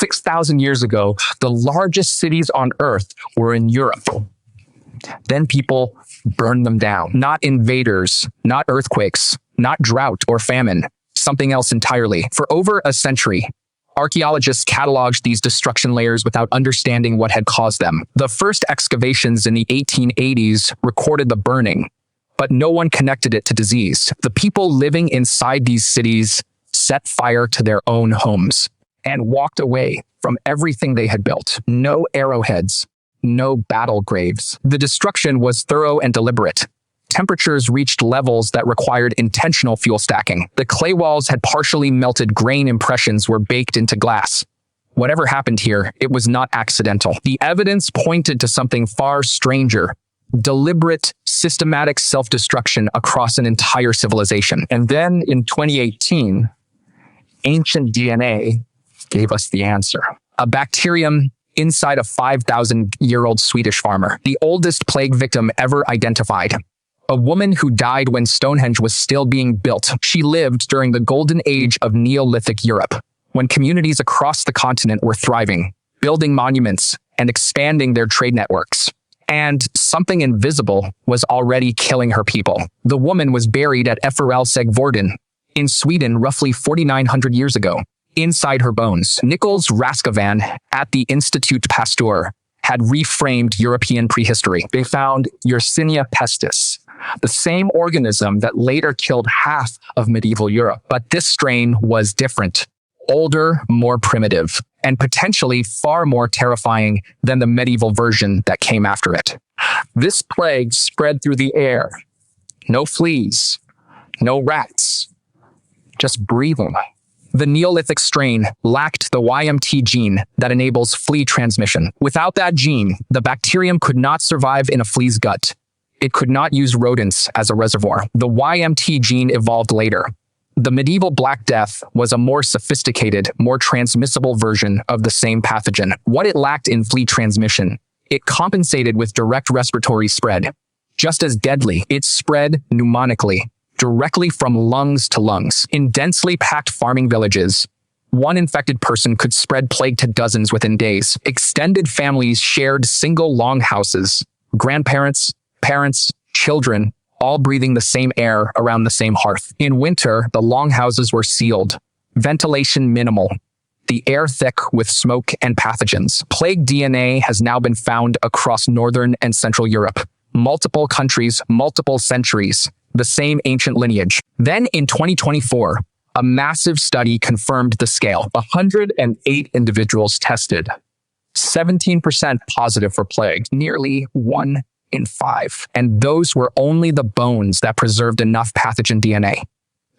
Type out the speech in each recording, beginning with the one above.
6,000 years ago, the largest cities on Earth were in Europe. Then people burned them down. Not invaders, not earthquakes, not drought or famine, something else entirely. For over a century, archaeologists cataloged these destruction layers without understanding what had caused them. The first excavations in the 1880s recorded the burning, but no one connected it to disease. The people living inside these cities set fire to their own homes and walked away from everything they had built. No arrowheads, no battle graves. The destruction was thorough and deliberate. Temperatures reached levels that required intentional fuel stacking. The clay walls had partially melted, grain impressions were baked into glass. Whatever happened here, it was not accidental. The evidence pointed to something far stranger: deliberate, systematic self-destruction across an entire civilization. And then in 2018, ancient DNA gave us the answer. A bacterium inside a 5,000-year-old Swedish farmer, the oldest plague victim ever identified. A woman who died when Stonehenge was still being built. She lived during the golden age of Neolithic Europe, when communities across the continent were thriving, building monuments and expanding their trade networks. And something invisible was already killing her people. The woman was buried at Sägvorden in Sweden roughly 4,900 years ago. Inside her bones, Nichols Raskovan at the Institute Pasteur had reframed European prehistory. They found Yersinia pestis, the same organism that later killed half of medieval Europe. But this strain was different, older, more primitive, and potentially far more terrifying than the medieval version that came after it. This plague spread through the air. No fleas, no rats, just breathing. The Neolithic strain lacked the YMT gene that enables flea transmission. Without that gene, the bacterium could not survive in a flea's gut. It could not use rodents as a reservoir. The YMT gene evolved later. The medieval Black Death was a more sophisticated, more transmissible version of the same pathogen. What it lacked in flea transmission, it compensated with direct respiratory spread. Just as deadly, it spread pneumonically, directly from lungs to lungs. In densely packed farming villages, one infected person could spread plague to dozens within days. Extended families shared single longhouses. Grandparents, parents, children, all breathing the same air around the same hearth. In winter, the longhouses were sealed, ventilation minimal, the air thick with smoke and pathogens. Plague DNA has now been found across northern and central Europe. Multiple countries, multiple centuries, the same ancient lineage. Then in 2024, a massive study confirmed the scale. 108 individuals tested, 17% positive for plague, nearly 1 in 5. And those were only the bones that preserved enough pathogen DNA.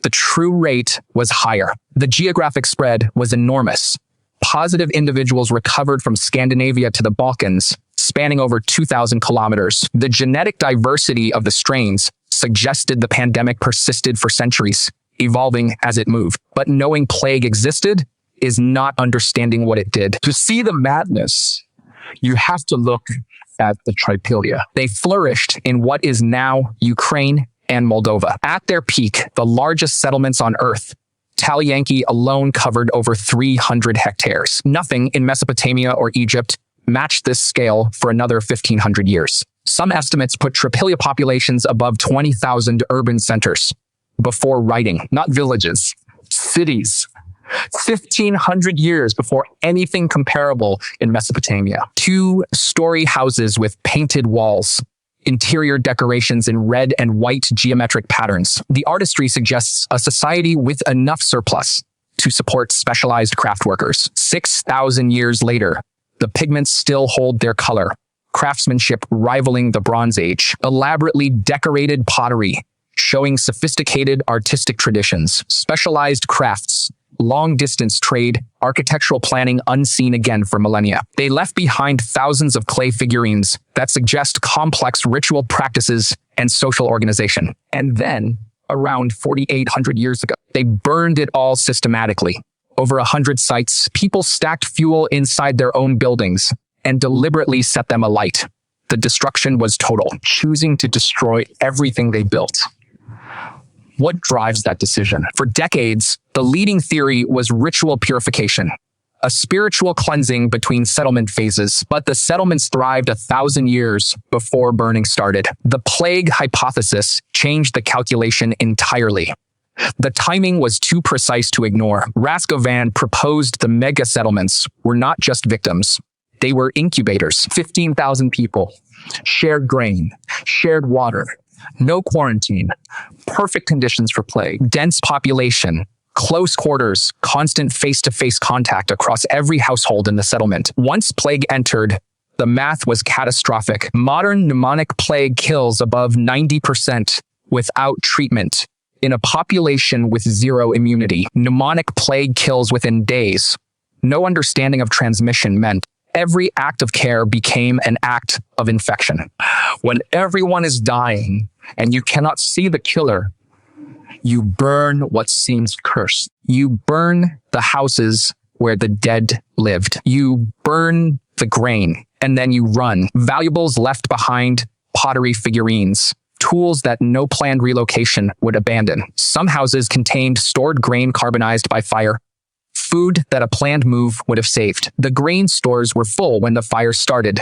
The true rate was higher. The geographic spread was enormous. Positive individuals recovered from Scandinavia to the Balkans, spanning over 2,000 kilometers. The genetic diversity of the strains suggested the pandemic persisted for centuries, evolving as it moved. But knowing plague existed is not understanding what it did. To see the madness, you have to look at the Tripelia. They flourished in what is now Ukraine and Moldova. At their peak, the largest settlements on Earth, Talyanki alone covered over 300 hectares. Nothing in Mesopotamia or Egypt matched this scale for another 1,500 years. Some estimates put Tripelia populations above 20,000 urban centers before writing, not villages, cities. 1,500 years before anything comparable in Mesopotamia. 2-story houses with painted walls, interior decorations in red and white geometric patterns. The artistry suggests a society with enough surplus to support specialized craft workers. 6,000 years later, the pigments still hold their color, craftsmanship rivaling the Bronze Age. Elaborately decorated pottery, showing sophisticated artistic traditions, specialized crafts, long-distance trade, architectural planning unseen again for millennia. They left behind thousands of clay figurines that suggest complex ritual practices and social organization. And then, around 4,800 years ago, they burned it all systematically. Over 100 sites, people stacked fuel inside their own buildings and deliberately set them alight. The destruction was total, choosing to destroy everything they built. What drives that decision? For decades, the leading theory was ritual purification. a spiritual cleansing between settlement phases, but the settlements thrived 1,000 years before burning started. The plague hypothesis changed the calculation entirely. The timing was too precise to ignore. Raskovan proposed the mega settlements were not just victims. They were incubators. 15,000 people, shared grain, shared water, no quarantine, perfect conditions for plague, dense population, close quarters, constant face-to-face contact across every household in the settlement. Once plague entered, the math was catastrophic. Modern pneumonic plague kills above 90% without treatment in a population with zero immunity. Pneumonic plague kills within days. No understanding of transmission meant every act of care became an act of infection. When everyone is dying and you cannot see the killer, you burn what seems cursed. You burn the houses where the dead lived. You burn the grain, and then you run. Valuables left behind, pottery figurines, tools that no planned relocation would abandon. Some houses contained stored grain carbonized by fire, food that a planned move would have saved. The grain stores were full when the fire started.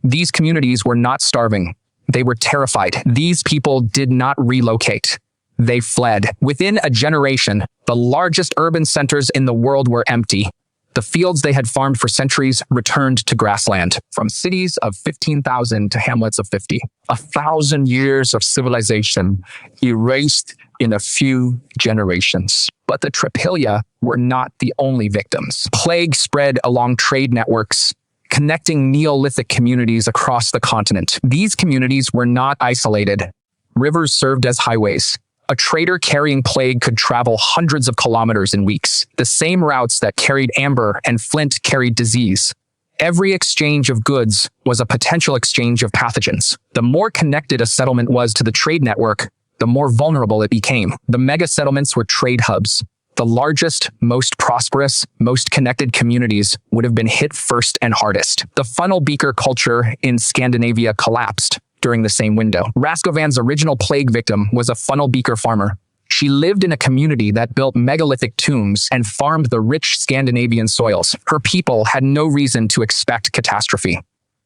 These communities were not starving. They were terrified. These people did not relocate. They fled. Within a generation, the largest urban centers in the world were empty. The fields they had farmed for centuries returned to grassland. From cities of 15,000 to hamlets of 50. 1,000 years of civilization erased in a few generations. But the Tripilia were not the only victims. Plague spread along trade networks, connecting Neolithic communities across the continent. These communities were not isolated. Rivers served as highways. A trader carrying plague could travel hundreds of kilometers in weeks. The same routes that carried amber and flint carried disease. Every exchange of goods was a potential exchange of pathogens. The more connected a settlement was to the trade network, the more vulnerable it became. The mega settlements were trade hubs. The largest, most prosperous, most connected communities would have been hit first and hardest. The funnel beaker culture in Scandinavia collapsed during the same window. Raskovan's original plague victim was a funnel beaker farmer. She lived in a community that built megalithic tombs and farmed the rich Scandinavian soils. Her people had no reason to expect catastrophe.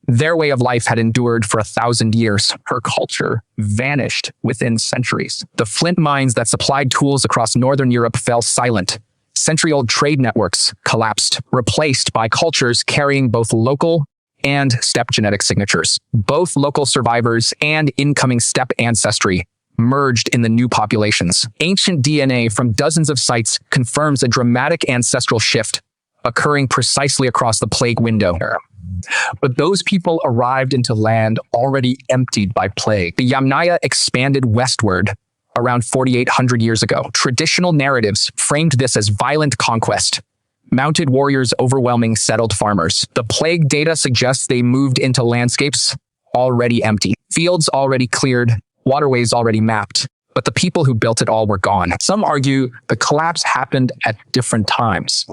Their way of life had endured for 1,000 years. Her culture vanished within centuries. The flint mines that supplied tools across northern Europe fell silent. Century-old trade networks collapsed, replaced by cultures carrying both local and steppe genetic signatures. Both local survivors and incoming steppe ancestry merged in the new populations. Ancient DNA from dozens of sites confirms a dramatic ancestral shift occurring precisely across the plague window. But those people arrived into land already emptied by plague. The Yamnaya expanded westward around 4,800 years ago. Traditional narratives framed this as violent conquest. Mounted warriors overwhelming settled farmers. The plague data suggests they moved into landscapes already empty, fields already cleared, waterways already mapped, but the people who built it all were gone. Some argue the collapse happened at different times.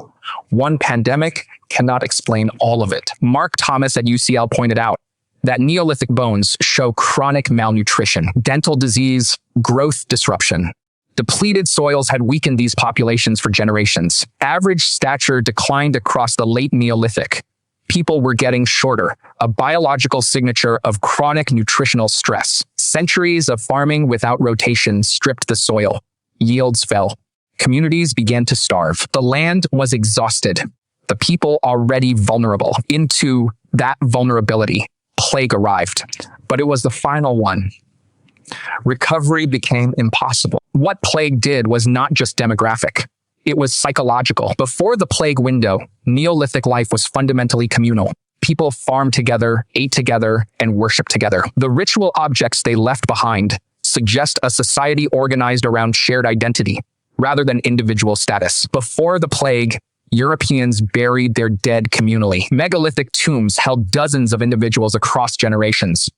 One pandemic cannot explain all of it. Mark Thomas at UCL pointed out that Neolithic bones show chronic malnutrition, dental disease, growth disruption. Depleted soils had weakened these populations for generations. Average stature declined across the late Neolithic. People were getting shorter, a biological signature of chronic nutritional stress. Centuries of farming without rotation stripped the soil. Yields fell. Communities began to starve. The land was exhausted. The people already vulnerable. Into that vulnerability, plague arrived. But it was the final one. Recovery became impossible. What plague did was not just demographic. It was psychological. Before the plague window, Neolithic life was fundamentally communal. People farmed together, ate together, and worshiped together. The ritual objects they left behind suggest a society organized around shared identity, rather than individual status. Before the plague, Europeans buried their dead communally. Megalithic tombs held dozens of individuals across generations.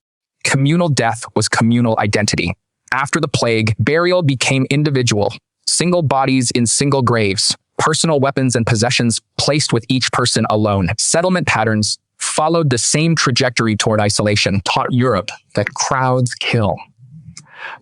Communal death was communal identity. After the plague, burial became individual. Single bodies in single graves, personal weapons and possessions placed with each person alone. Settlement patterns followed the same trajectory toward isolation. Taught Europe that crowds kill.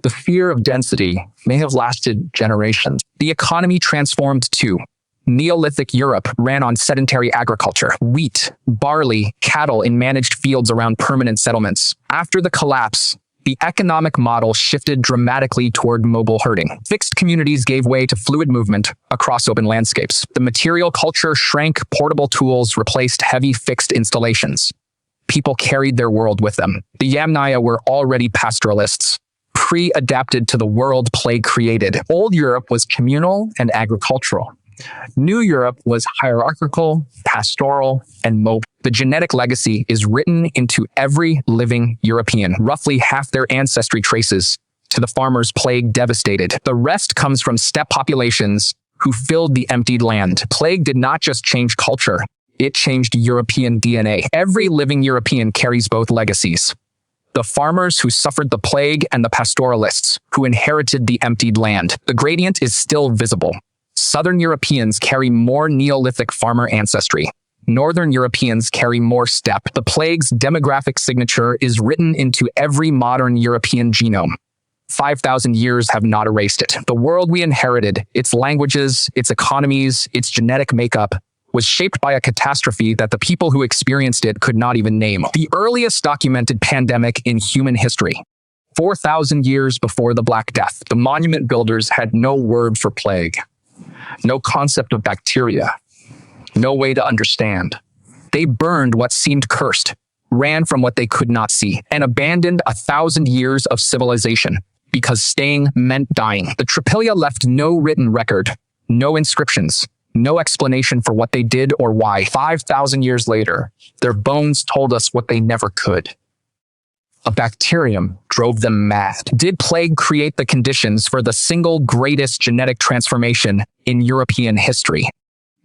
The fear of density may have lasted generations. The economy transformed too. Neolithic Europe ran on sedentary agriculture, wheat, barley, cattle in managed fields around permanent settlements. After the collapse, the economic model shifted dramatically toward mobile herding. Fixed communities gave way to fluid movement across open landscapes. The material culture shrank, portable tools replaced heavy fixed installations. People carried their world with them. The Yamnaya were already pastoralists, pre-adapted to the world plague created. Old Europe was communal and agricultural. New Europe was hierarchical, pastoral, and mobile. The genetic legacy is written into every living European, roughly half their ancestry traces to the farmers plague devastated. The rest comes from steppe populations who filled the emptied land. Plague did not just change culture, it changed European DNA. Every living European carries both legacies. The farmers who suffered the plague and the pastoralists who inherited the emptied land. The gradient is still visible. Southern Europeans carry more Neolithic farmer ancestry. Northern Europeans carry more steppe. The plague's demographic signature is written into every modern European genome. 5,000 years have not erased it. The world we inherited, its languages, its economies, its genetic makeup, was shaped by a catastrophe that the people who experienced it could not even name. The earliest documented pandemic in human history. 4,000 years before the Black Death, the monument builders had no word for plague. No concept of bacteria, no way to understand. They burned what seemed cursed, ran from what they could not see, and abandoned 1,000 years of civilization because staying meant dying. The Tripilia left no written record, no inscriptions, no explanation for what they did or why. 5,000 years later, their bones told us what they never could. A bacterium drove them mad. Did plague create the conditions for the single greatest genetic transformation in European history?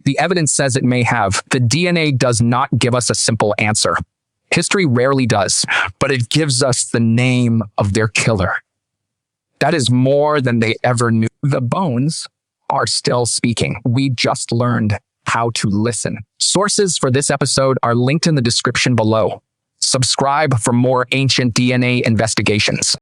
The evidence says it may have. The DNA does not give us a simple answer. History rarely does, but it gives us the name of their killer. That is more than they ever knew. The bones are still speaking. We just learned how to listen. Sources for this episode are linked in the description below. Subscribe for more ancient DNA investigations.